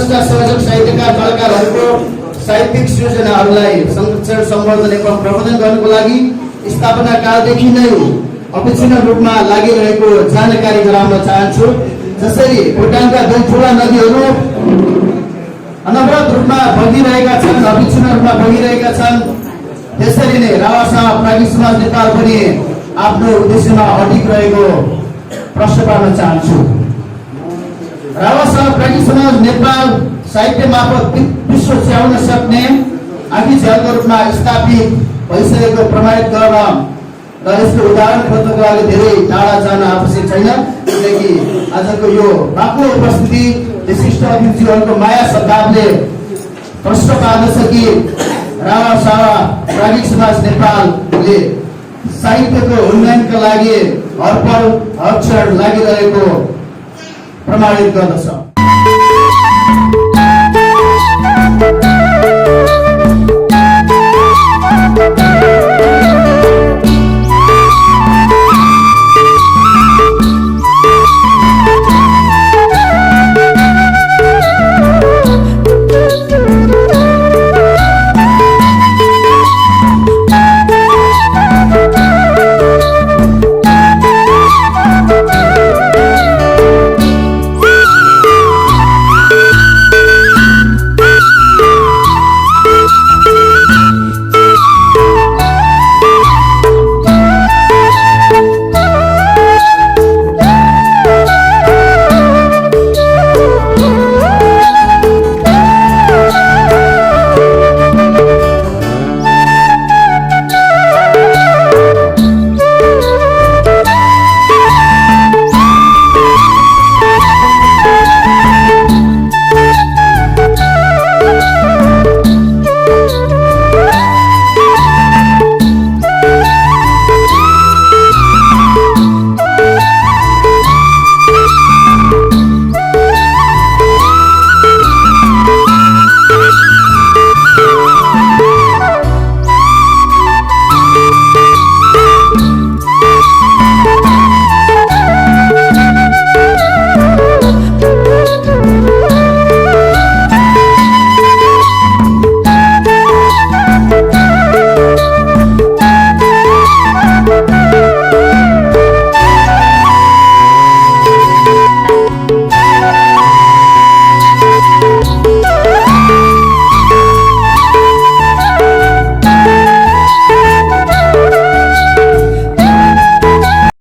स्रष्टा सर्जक साहित्यकार कलाकारहरूको साहित्यिक सृजनाहरूलाई संरक्षण सम्वर्धन एवं प्रबन्धन गर्नको लागि स्थापना कालदेखि नै अपेक्षित रूपमा लागिरहेको जानकारी गराउन चाहन्छु। जसरी भुटानका दुई ठुला नदीहरू अनवरत रूपमा बगिरहेका छन्, अपेक्षित रूपमा बगिरहेका छन्, त्यसरी नै रावासावा प्राज्ञिक समाज नेपाल पनि आफ्नो उद्देश्यमा अडिग रहेको प्रश्न पार्न चाहन्छु। रावासावा प्राज्ञिक समाज नेपाल साहित्य मार्फत विश्व च्याउन सक्ने आखि झ्यालको रूपमा स्थापित भइसकेको प्रमाणित गर्न र यसको उदाहरण खोज्नको लागि धेरै टाढा जान आवश्यक छैन, किनकि आजको यो बाक्लो उपस्थिति विशिष्ट अतिथिहरूको माया सद्भावले प्रश्न पार्दछ कि रावासावा प्राज्ञिक समाज नेपालले साहित्यको उन्नयनका लागि हरपल हर क्षण लागिरहेको प्रमाणित गर्दछ।